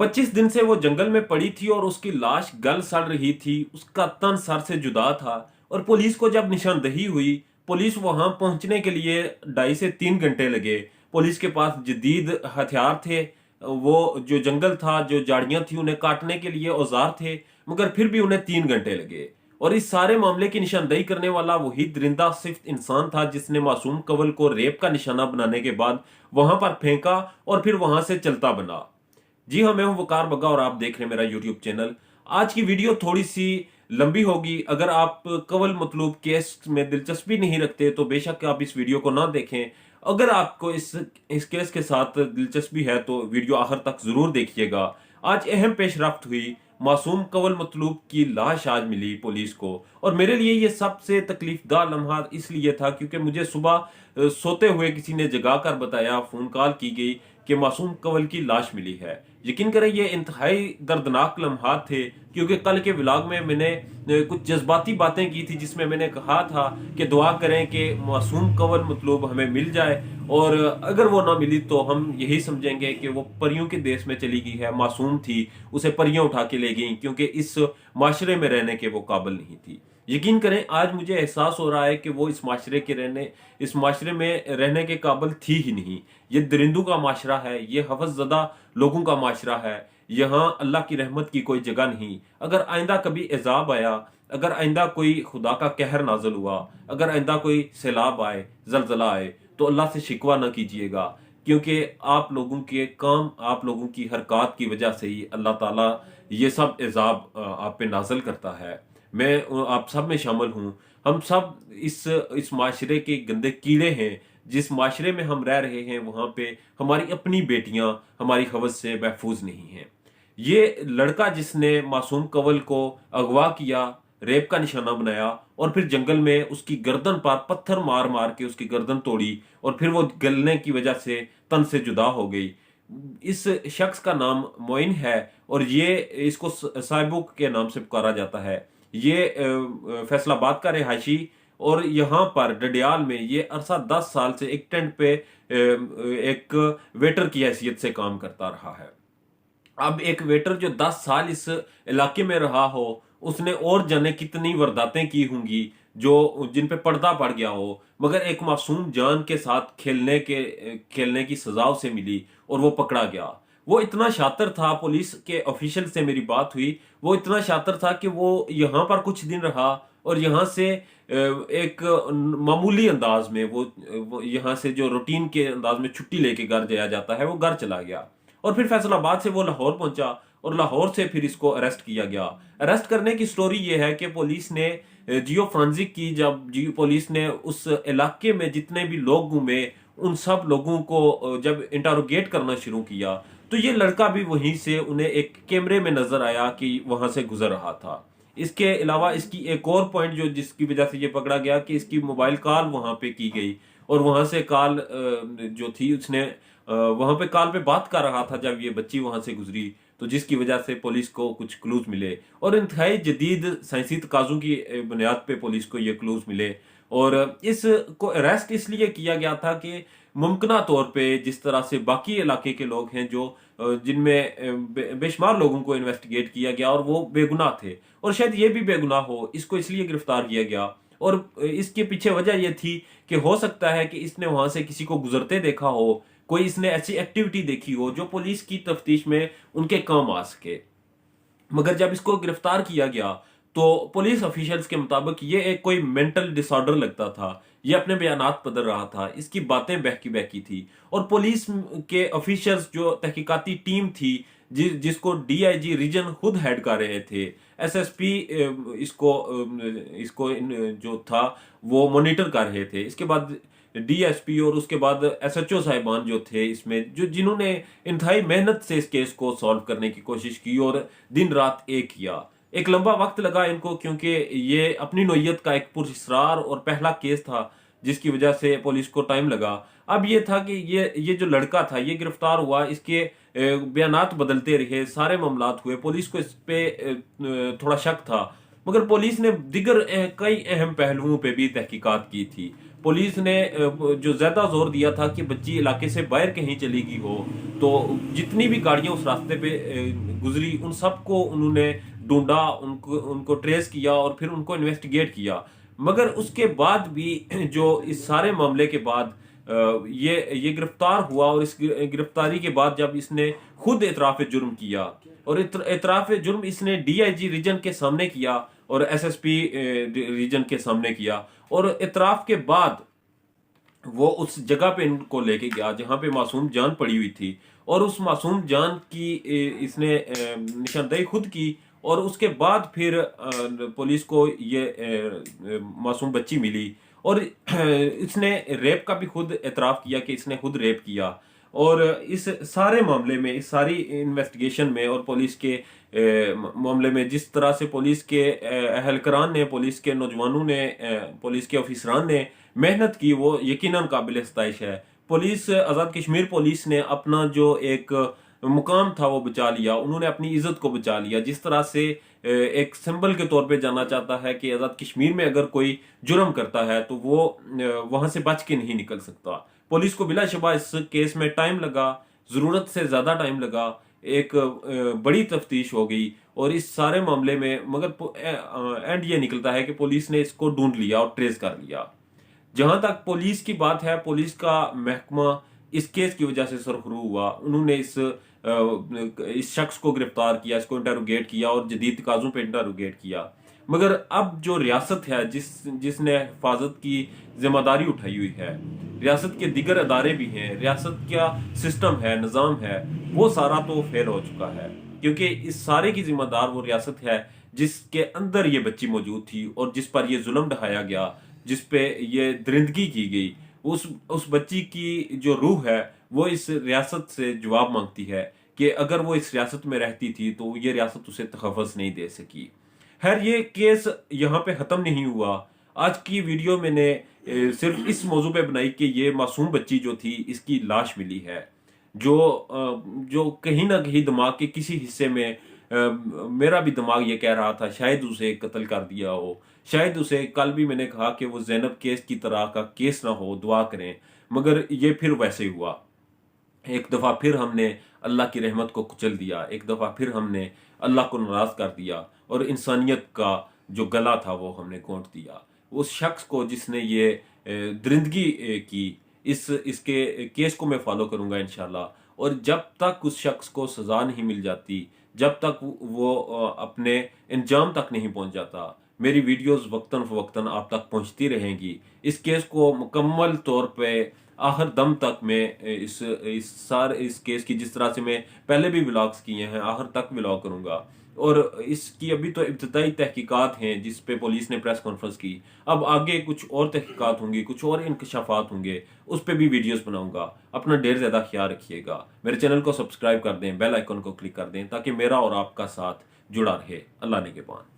25 दिन से वो जंगल में पड़ी थी और उसकी लाश गल सड़ रही थी, उसका तन सर से जुदा था। और पुलिस को जब निशानदेही हुई, पुलिस वहां पहुंचने के लिए 2.5 से 3 घंटे लगे। पुलिस के पास जदीद हथियार थे, वो जो जंगल था, जो झाड़ियां थी, उन्हें काटने के लिए औजार थे, मगर फिर भी उन्हें 3 घंटे लगे। और इस सारे मामले की निशानदेही करने वाला वही दरिंदा सिर्फ इंसान था जिसने मासूम कंवल को रेप का निशाना बनाने के बाद वहां पर फेंका और फिर वहां से चलता बना। जी हाँ, मैं हूं वकार बग्गा और आप देख रहे हैं मेरा यूट्यूब चैनल। आज की वीडियो थोड़ी सी लंबी होगी। अगर आप कंवल मतलूब केस में दिलचस्पी नहीं रखते तो बेशक आप इस वीडियो को ना देखें। अगर आपको इस केस के साथ दिलचस्पी है तो वीडियो आखिर तक जरूर देखिएगा। आज अहम पेशरफ्त हुई। मासूम कंवल मतलूब की लाश आज मिली पुलिस को। और मेरे लिए ये सबसे तकलीफदा लम्हा इसलिए था क्योंकि मुझे सुबह सोते हुए किसी ने जगा कर बताया, फोन कॉल की गई कि मासूम कंवल की लाश मिली है। यकीन करें ये इंतहाई दर्दनाक लम्हात थे, क्योंकि कल के व्लॉग में मैंने कुछ जज्बाती बातें की थी जिसमें मैंने कहा था कि दुआ करें कि मासूम कंवल मतलब हमें मिल जाए, और अगर वो ना मिली तो हम यही समझेंगे कि वो परियों के देश में चली गई है। मासूम थी, उसे परियां उठा के ले गई क्योंकि इस माशरे में रहने के वो काबिल नहीं थी। यकीन करें आज मुझे एहसास हो रहा है कि वो इस माशरे में रहने के काबिल थी ही नहीं। ये दरिंदों का माशरा है, ये हवस ज़दा लोगों का माशरा है। यहाँ अल्लाह की रहमत की कोई जगह नहीं। अगर आइंदा कभी एजाब आया, अगर आइंदा कोई खुदा का कहर नाजल हुआ, अगर आइंदा कोई सैलाब आए, जलजला आए, तो अल्लाह से शिकवा ना कीजिएगा, क्योंकि आप लोगों के काम, आप लोगों की हरकत की वजह से ही अल्लाह ताला ये सब एजाब आप पे नाजल करता है। मैं आप सब में शामिल हूँ। हम सब इस माशरे के गंदे कीड़े हैं। जिस माशरे में हम रह रहे हैं वहां पे हमारी अपनी बेटियां हमारी हवस से महफूज नहीं हैं। ये लड़का जिसने मासूम कंवल को अगवा किया, रेप का निशाना बनाया और फिर जंगल में उसकी गर्दन पर पत्थर मार मार के उसकी गर्दन तोड़ी और फिर वो गलने की वजह से तन से जुदा हो गई। इस शख्स का नाम मोइन है और ये इसको साहिबुक के नाम से पुकारा जाता है। ये फैसलाबाद का रिहायशी और यहाँ पर डडियाल में ये अरसा 10 साल से एक टेंट पे एक वेटर की हैसियत से काम करता रहा है। अब एक वेटर जो 10 साल इस इलाके में रहा हो, उसने और जाने कितनी वारदातें की होंगी जो जिन पे पर्दा पड़ गया हो, मगर एक मासूम जान के साथ खेलने की सजा उसे मिली और वो पकड़ा गया। वो इतना शातिर था, पुलिस के ऑफिशियल से मेरी बात हुई, वो इतना शातिर था कि वो यहाँ पर कुछ दिन रहा और यहाँ से एक मामूली अंदाज में वो यहाँ से जो रूटीन के अंदाज में छुट्टी लेके घर जाया जाता है, वो घर चला गया। और फिर फैसलाबाद से वो लाहौर पहुंचा और लाहौर से फिर इसको अरेस्ट किया गया। अरेस्ट करने की स्टोरी ये है कि पुलिस ने जियो फोरेंसिक की, जब जियो पुलिस ने उस इलाके में जितने भी लोग घूमे उन सब लोगों को जब इंटरोगेट करना शुरू किया, तो ये लड़का भी वहीं से उन्हें एक कैमरे में नजर आया कि वहां से गुजर रहा था। इसके अलावा इसकी एक और पॉइंट जो जिसकी वजह से ये पकड़ा गया कि इसकी मोबाइल कॉल वहां पे की गई और वहां से कॉल जो थी उसने वहां पे कॉल पे बात कर रहा था जब ये बच्ची वहां से गुजरी, तो जिसकी वजह से पुलिस को कुछ क्लूज मिले और इंतहाई जदीद साइंसी तकाजों की बुनियाद पे पुलिस को ये क्लूज मिले। और इस को अरेस्ट इसलिए किया गया था कि मुमकिना तौर पे जिस तरह से बाकी इलाके के लोग हैं जो जिनमें बेशुमार लोगों को इन्वेस्टिगेट किया गया और वो बेगुनाह थे और शायद ये भी बेगुनाह हो, इसको इसलिए गिरफ्तार किया गया। और इसके पीछे वजह यह थी कि हो सकता है कि इसने वहां से किसी को गुजरते देखा हो, कोई इसने ऐसी एक्टिविटी देखी हो जो पुलिस की तफ्तीश में उनके काम आ सके। मगर जब इसको गिरफ्तार किया गया तो पुलिस ऑफिशियल्स के मुताबिक ये एक कोई मेंटल डिसऑर्डर लगता था। ये अपने बयानात बदल रहा था, इसकी बातें बहकी बहकी थी। और पुलिस के ऑफिशियल्स जो तहकीकाती टीम थी जिसको डीआईजी रीजन खुद हेड कर रहे थे, एसएसपी इसको जो था वो मॉनिटर कर रहे थे। इसके बाद डीएसपी और उसके बाद एसएचओ साहिबान जो थे इसमें जिन्होंने इंतहाई मेहनत से इस केस को सॉल्व करने की कोशिश की और दिन रात एक किया। एक लंबा वक्त लगा इनको क्योंकि ये अपनी नौयत का एक पुरस्रार और पहला केस था जिसकी वजह से पुलिस को टाइम लगा। अब ये था कि ये जो लड़का था ये गिरफ्तार हुआ, इसके बयानात बदलते रहे, सारे मामलात हुए, पुलिस को इस पे थोड़ा शक था, मगर पुलिस ने दिगर कई अहम पहलुओं पे भी तहकीकात की थी। पुलिस ने जो ज्यादा जोर दिया था कि बच्ची इलाके से बाहर कहीं चली गई हो, तो जितनी भी गाड़ियां उस रास्ते पे गुजरी उन सबको उन्होंने ढूंढा, उनको उनको ट्रेस किया और फिर उनको इन्वेस्टिगेट किया। मगर उसके बाद भी जो इस सारे मामले के बाद ये गिरफ्तार हुआ, और इस गिरफ्तारी के बाद जब इसने खुद एतराफ जुर्म किया, और एतराफ जुर्म इसने डीआईजी रीजन के सामने किया और एसएसपी रीजन के सामने किया, और एतराफ के बाद वो उस जगह पे इनको लेके गया जहां पे मासूम जान पड़ी हुई थी, और उस मासूम जान की इसने निशानदेही खुद की, और उसके बाद फिर पुलिस को ये मासूम बच्ची मिली, और इसने रेप का भी खुद एतराफ किया कि इसने खुद रेप किया। और इस सारे मामले में, इस सारी इन्वेस्टिगेशन में और पुलिस के मामले में जिस तरह से पुलिस के अहलकारान ने, पुलिस के नौजवानों ने, पुलिस के ऑफिसरान ने मेहनत की, वो यकीनन काबिल सताइश है। पुलिस, आज़ाद कश्मीर पुलिस ने अपना जो एक मुकाम था वो बचा लिया, उन्होंने अपनी इज्जत को बचा लिया। जिस तरह से एक सिंबल के तौर पे जाना चाहता है कि आज़ाद कश्मीर में अगर कोई जुर्म करता है तो वो वहां से बच के नहीं निकल सकता। पुलिस को बिलाशुबा इस केस में टाइम लगा, जरूरत से ज्यादा टाइम लगा, एक बड़ी तफ्तीश हो गई और इस सारे मामले में, मगर एंड ये निकलता है कि पुलिस ने इसको ढूंढ लिया और ट्रेस कर लिया। जहां तक पुलिस की बात है, पुलिस का महकमा इस केस की वजह से सरखरू हुआ। उन्होंने इस शख्स को गिरफ्तार किया, इसको इंटरोगेट किया और जदीद तकाजों पे इंटरोगेट किया। मगर अब जो रियासत है, जिसने हिफाजत की जिम्मेदारी उठाई हुई है, रियासत के दिगर अदारे भी हैं, रियासत का सिस्टम है, निज़ाम है, वो सारा तो फेल हो चुका है। क्योंकि इस सारे की जिम्मेदार वो रियासत है जिसके अंदर ये बच्ची मौजूद थी और जिस पर ये जुल्म ढहाया गया, जिस पे ये दरिंदगी की गई। उस बच्ची की जो रूह है वो इस रियासत से जवाब मांगती है कि अगर वो इस रियासत में रहती थी तो ये रियासत उसे तहफ़्फ़ुज़ नहीं दे सकी। खैर, ये केस यहाँ पे ख़त्म नहीं हुआ। आज की वीडियो मैंने सिर्फ इस मौजू पे बनाई कि ये मासूम बच्ची जो थी, इसकी लाश मिली है, जो कहीं ना कहीं दिमाग के किसी हिस्से में, मेरा भी दिमाग ये कह रहा था शायद उसे कत्ल कर दिया हो, शायद उसे, कल भी मैंने कहा कि वो जैनब केस की तरह का केस ना हो, दुआ करें, मगर ये फिर वैसे ही हुआ। एक दफ़ा फिर हमने अल्लाह की रहमत को कुचल दिया, एक दफ़ा फिर हमने अल्लाह को नाराज़ कर दिया और इंसानियत का जो गला था वो हमने घोंट दिया। उस शख्स को जिसने ये दरिंदगी की, इसके केस को मैं फॉलो करूंगा इंशाल्लाह। और जब तक उस शख्स को सज़ा नहीं मिल जाती, जब तक वो अपने इंजाम तक नहीं पहुंच जाता, मेरी वीडियोस वक्तन फवक्तन आप तक पहुंचती रहेंगी। इस केस को मुकम्मल तौर पे आखिर दम तक मैं इस केस की, जिस तरह से मैं पहले भी व्लॉग्स किए हैं, आखिर तक व्लॉग करूंगा। और इसकी अभी तो इब्तदाई तहकीकात हैं जिस पे पुलिस ने प्रेस कॉन्फ्रेंस की। अब आगे कुछ और तहकीकात होंगी, कुछ और इंकशाफात होंगे, उस पे भी वीडियोस बनाऊंगा। अपना ढेर ज़्यादा ख्याल रखिएगा। मेरे चैनल को सब्सक्राइब कर दें, बेल आइकन को क्लिक कर दें ताकि मेरा और आपका साथ जुड़ा रहे। अल्लाह ने के पान।